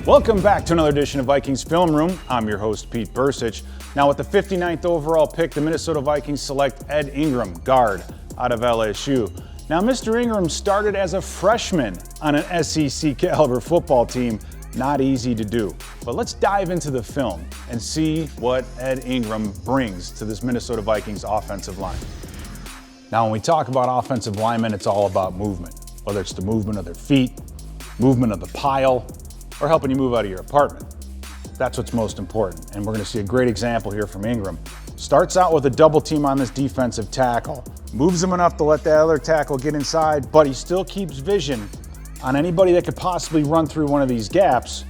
Welcome back to another edition of Vikings Film Room. I'm your host, Pete Bercich. Now with the 59th overall pick, the Minnesota Vikings select Ed Ingram, guard, out of LSU. Now Mr. Ingram started as a freshman on an SEC caliber football team. Not easy to do. But let's dive into the film and see what Ed Ingram brings to this Minnesota Vikings offensive line. Now when we talk about offensive linemen, it's all about movement. Whether it's the movement of their feet, movement of the pile, or helping you move out of your apartment. That's what's most important, and we're going to see a great example here from Ingram. Starts out with a double team on this defensive tackle, moves him enough to let that other tackle get inside, but he still keeps vision on anybody that could possibly run through one of these gaps.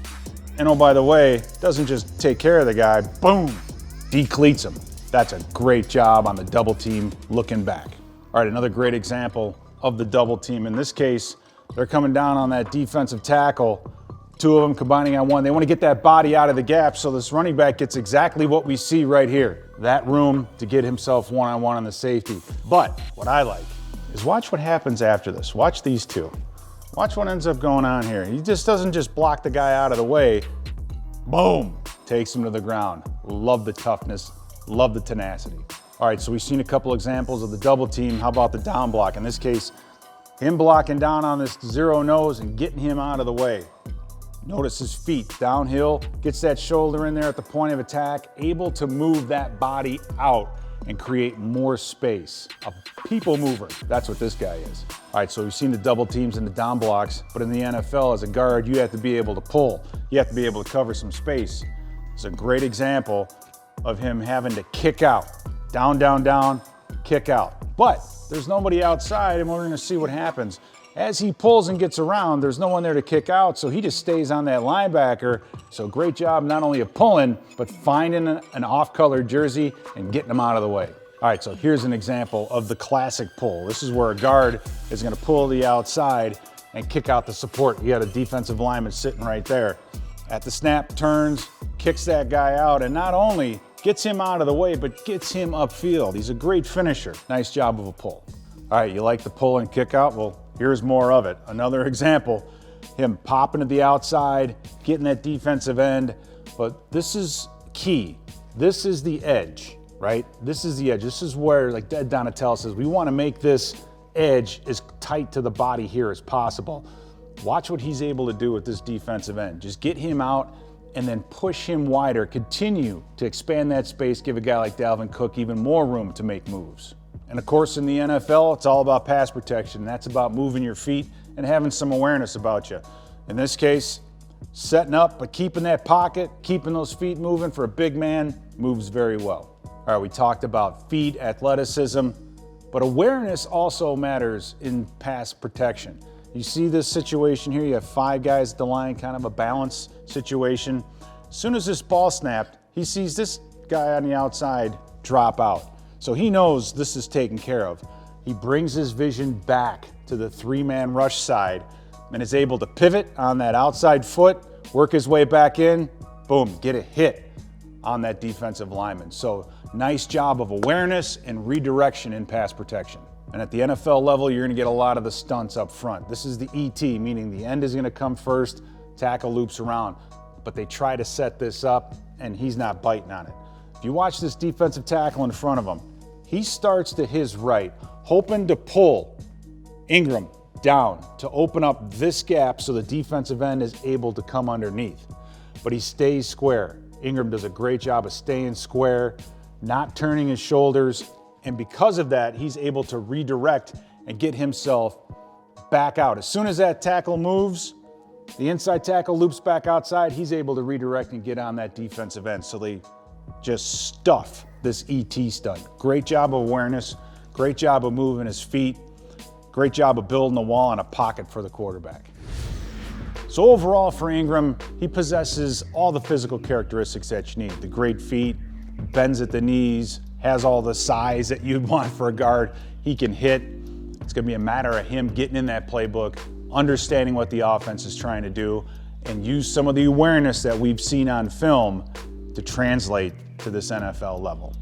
And oh, by the way, doesn't just take care of the guy, boom, decleats him. That's a great job on the double team looking back. All right, another great example of the double team. In this case, they're coming down on that defensive tackle. Two of them combining on one. They want to get that body out of the gap, so this running back gets exactly what we see right here. That room to get himself one-on-one on the safety. But what I like is watch what happens after this. Watch these two. Watch what ends up going on here. He just doesn't just block the guy out of the way. Boom! Takes him to the ground. Love the toughness. Love the tenacity. All right, so we've seen a couple examples of the double team. How about the down block? In this case, him blocking down on this zero nose and getting him out of the way. Notice his feet downhill, gets that shoulder in there at the point of attack, able to move that body out and create more space. A people mover, that's what this guy is. All right, so we've seen the double teams and the down blocks, but in the NFL as a guard, you have to be able to pull. You have to be able to cover some space. It's a great example of him having to kick out. Down, down, down, kick out. But there's nobody outside, and we're gonna see what happens. As he pulls and gets around, there's no one there to kick out, so he just stays on that linebacker. So great job not only of pulling, but finding an off-color jersey and getting him out of the way. All right, so here's an example of the classic pull. This is where a guard is gonna pull the outside and kick out the support. You got a defensive lineman sitting right there. At the snap, turns, kicks that guy out, and not only gets him out of the way, but gets him upfield. He's a great finisher. Nice job of a pull. All right, you like the pull and kick out? Well, here's more of it. Another example, him popping to the outside, getting that defensive end, but this is key. This is the edge, right? This is the edge. This is where, like Ed Donatell says, we want to make this edge as tight to the body here as possible. Watch what he's able to do with this defensive end. Just get him out and then push him wider. Continue to expand that space, give a guy like Dalvin Cook even more room to make moves. And of course, in the NFL, it's all about pass protection. That's about moving your feet and having some awareness about you. In this case, setting up, but keeping that pocket, keeping those feet moving for a big man moves very well. All right, we talked about feet, athleticism, but awareness also matters in pass protection. You see this situation here, you have five guys at the line, kind of a balance situation. As soon as this ball snapped, he sees this guy on the outside drop out. So he knows this is taken care of. He brings his vision back to the three-man rush side and is able to pivot on that outside foot, work his way back in, boom, get a hit on that defensive lineman. So nice job of awareness and redirection in pass protection. And at the NFL level, you're gonna get a lot of the stunts up front. This is the ET, meaning the end is gonna come first, tackle loops around. But they try to set this up and he's not biting on it. If you watch this defensive tackle in front of him, he starts to his right, hoping to pull Ingram down to open up this gap so the defensive end is able to come underneath. But he stays square. Ingram does a great job of staying square, not turning his shoulders, and because of that, he's able to redirect and get himself back out. As soon as that tackle moves, the inside tackle loops back outside, he's able to redirect and get on that defensive end. So they just stuff this ET stunt. Great job of awareness, great job of moving his feet, great job of building a wall and a pocket for the quarterback. So overall for Ingram, he possesses all the physical characteristics that you need. The great feet, bends at the knees, has all the size that you'd want for a guard. He can hit. It's gonna be a matter of him getting in that playbook, understanding what the offense is trying to do, and use some of the awareness that we've seen on film to translate to this NFL level.